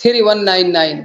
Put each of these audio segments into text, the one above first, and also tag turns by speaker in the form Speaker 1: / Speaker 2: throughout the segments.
Speaker 1: 3199।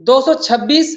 Speaker 1: 226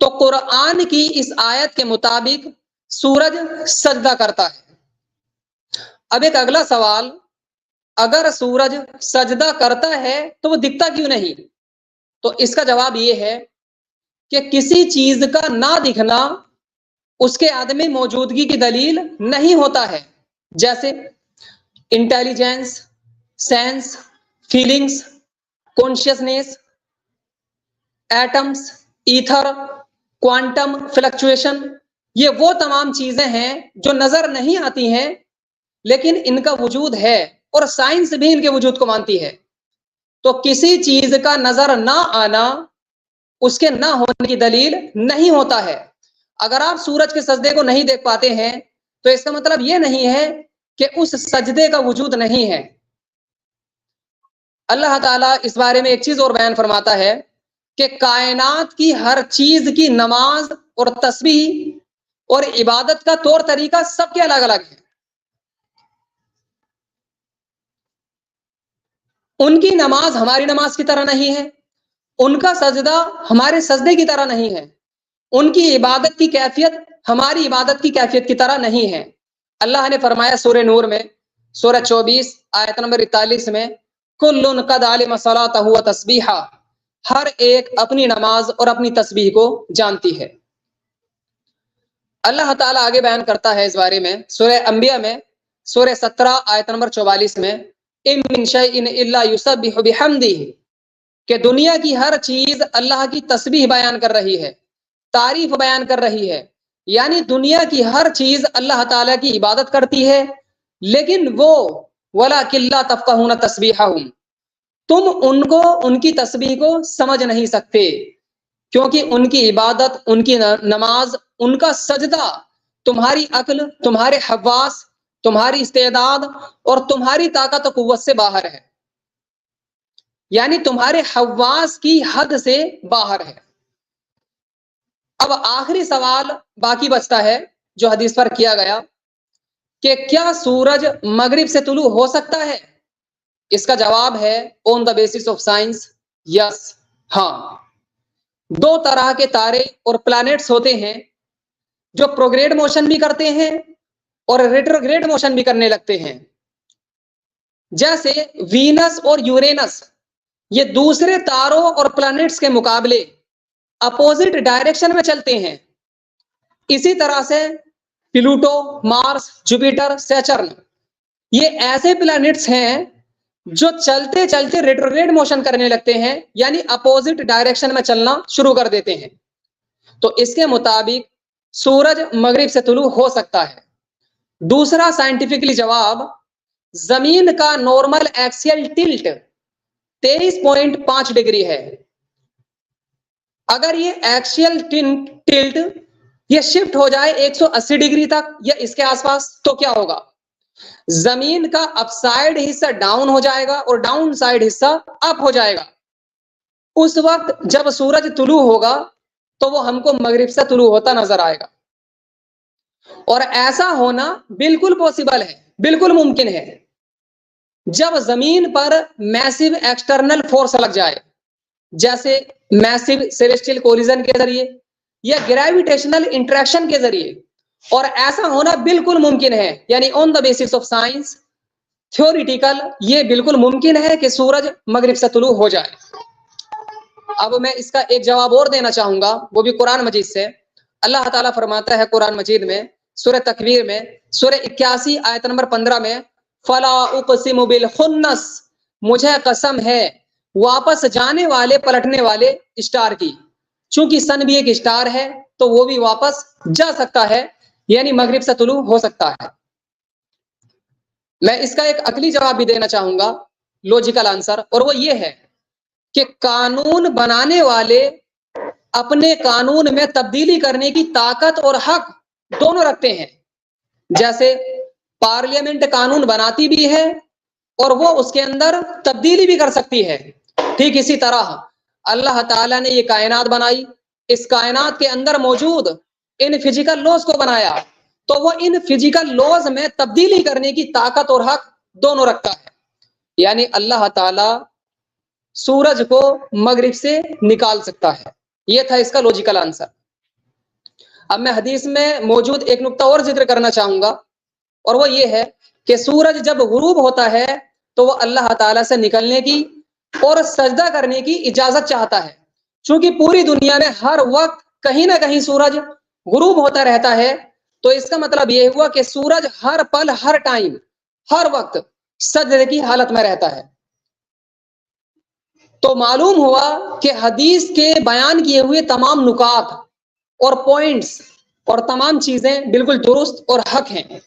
Speaker 1: تو قرآن کی اس آیت کے مطابق سورج سجدہ کرتا ہے۔ اب ایک اگلا سوال، اگر سورج سجدہ کرتا ہے تو وہ دکھتا کیوں نہیں؟ تو اس کا جواب یہ ہے کہ کسی چیز کا نہ دکھنا اس کے عدم موجودگی کی دلیل نہیں ہوتا ہے، جیسے intelligence, sense, feelings, consciousness, atoms, ether, quantum fluctuation, یہ وہ تمام چیزیں ہیں جو نظر نہیں آتی ہیں لیکن ان کا وجود ہے، اور سائنس بھی ان کے وجود کو مانتی ہے۔ تو کسی چیز کا نظر نہ آنا اس کے نہ ہونے کی دلیل نہیں ہوتا ہے۔ اگر آپ سورج کے سجدے کو نہیں دیکھ پاتے ہیں تو اس کا مطلب یہ نہیں ہے کہ اس سجدے کا وجود نہیں ہے۔ اللہ تعالیٰ اس بارے میں ایک چیز اور بیان فرماتا ہے کہ کائنات کی ہر چیز کی نماز اور تسبیح اور عبادت کا طور طریقہ سب کے الگ الگ ہے۔ ان کی نماز ہماری نماز کی طرح نہیں ہے، ان کا سجدہ ہمارے سجدے کی طرح نہیں ہے، ان کی عبادت کی کیفیت ہماری عبادت کی کیفیت کی طرح نہیں ہے۔ اللہ نے فرمایا سورہ نور میں، سورہ 24 آیت نمبر 41 میں، کل قد علم صلاتہ و تسبیحہ، ہر ایک اپنی نماز اور اپنی تسبیح کو جانتی ہے۔ اللہ تعالیٰ آگے بیان کرتا ہے اس بارے میں سورہ انبیاء میں، سورہ 17 آیت نمبر 44 میں، ان من شیء الا یسبح بحمدہ، کہ دنیا کی ہر چیز اللہ کی تسبیح بیان کر رہی ہے، تعریف بیان کر رہی ہے، یعنی دنیا کی ہر چیز اللہ تعالیٰ کی عبادت کرتی ہے، لیکن وہ وَلَٰكِن لَّا تَفْقَهُونَ تَسْبِيحَهُمْ، تم ان کو ان کی تسبیح کو سمجھ نہیں سکتے، کیونکہ ان کی عبادت، ان کی نماز، ان کا سجدہ تمہاری عقل، تمہارے حواس، تمہاری استعداد اور تمہاری طاقت و قوت سے باہر ہے، یعنی تمہارے حواس کی حد سے باہر ہے۔ اب آخری سوال باقی بچتا ہے جو حدیث پر کیا گیا کہ کیا سورج مغرب سے طلوع ہو سکتا ہے؟ اس کا جواب ہے آن دا بیسس آف سائنس، یس، ہاں۔ دو طرح کے تارے اور پلانٹس ہوتے ہیں جو پروگریڈ موشن بھی کرتے ہیں اور ریٹروگریڈ موشن بھی کرنے لگتے ہیں، جیسے وینس اور یورینس، یہ دوسرے تاروں اور پلانٹس کے مقابلے اپوزٹ ڈائریکشن میں چلتے ہیں۔ اسی طرح سے پلوٹو، مارس، جوپیٹر، سیچرن، یہ ایسے پلانٹس ہیں جو چلتے چلتے ریٹروگریڈ موشن کرنے لگتے ہیں، یعنی اپوزٹ ڈائریکشن میں چلنا شروع کر دیتے ہیں۔ تو اس کے مطابق سورج مغرب سے طلوع ہو سکتا ہے۔ دوسرا سائنٹیفکلی جواب، زمین کا نارمل ایکسیل ٹلٹ 23.5 ڈگری ہے۔ اگر یہ ایکسیل ٹلٹ یہ شفٹ ہو جائے 180 ڈگری تک یا اس کے آس پاس تو کیا ہوگا؟ زمین کا اپ سائڈ حصہ ڈاؤن ہو جائے گا اور ڈاؤن سائڈ حصہ اپ ہو جائے گا۔ اس وقت جب سورج طلوع ہوگا تو وہ ہم کو مغرب سے طلوع ہوتا نظر آئے گا، اور ایسا ہونا بالکل پاسبل ہے، بالکل ممکن ہے، جب زمین پر میسو ایکسٹرنل فورس لگ جائے، جیسے میسو سیلیسٹیل کولیزن کے ذریعے یا گریویٹیشنل انٹریکشن کے ذریعے، اور ایسا ہونا بالکل ممکن ہے، یعنی on the basis of science, theoretical, یہ بالکل ممکن ہے کہ سورج مغرب سے طلوع ہو جائے۔ اب میں اس کا ایک جواب اور دینا چاہوں گا، وہ بھی قرآن مجید سے۔ اللہ تعالیٰ فرماتا ہے قرآن مجید میں سورہ تکویر میں، سورہ 81 آیت نمبر 15 میں، فلا اقسم بالخنس، مجھے قسم ہے واپس جانے والے، پلٹنے والے اسٹار کی، چونکہ سن بھی ایک اسٹار ہے تو وہ بھی واپس جا سکتا ہے، یعنی مغرب سے طلوع ہو سکتا ہے۔ میں اس کا ایک عقلی جواب بھی دینا چاہوں گا، لوجیکل آنسر، اور وہ یہ ہے کہ قانون بنانے والے اپنے قانون میں تبدیلی کرنے کی طاقت اور حق دونوں رکھتے ہیں۔ جیسے پارلیمنٹ قانون بناتی بھی ہے اور وہ اس کے اندر تبدیلی بھی کر سکتی ہے، ٹھیک اسی طرح اللہ تعالیٰ نے یہ کائنات بنائی، اس کائنات کے اندر موجود ان فزیکل لاز کو بنایا، تو وہ ان فزیکل لاز میں تبدیلی کرنے کی طاقت اور حق دونوں رکھتا ہے۔ یعنی اللہ تعالیٰ سورج کو مغرب سے نکال سکتا ہے۔ یہ تھا اس کا لوجیکل آنسر۔ اب میں حدیث میں موجود ایک نقطہ اور ذکر کرنا چاہوں گا، اور وہ یہ ہے کہ سورج جب غروب ہوتا ہے تو وہ اللہ تعالیٰ سے نکلنے کی اور سجدہ کرنے کی اجازت چاہتا ہے، چونکہ پوری دنیا میں ہر وقت کہیں نہ کہیں سورج غروب ہوتا رہتا ہے، تو اس کا مطلب یہ ہوا کہ سورج ہر پل ہر ٹائم ہر وقت سجدے کی حالت میں رہتا ہے۔ تو معلوم ہوا کہ حدیث کے بیان کیے ہوئے تمام نکات اور پوائنٹس اور تمام چیزیں بالکل درست اور حق ہیں۔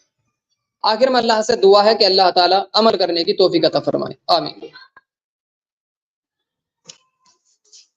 Speaker 1: آخر میں اللہ سے دعا ہے کہ اللہ تعالیٰ عمل کرنے کی توفیق عطا فرمائے، آمین۔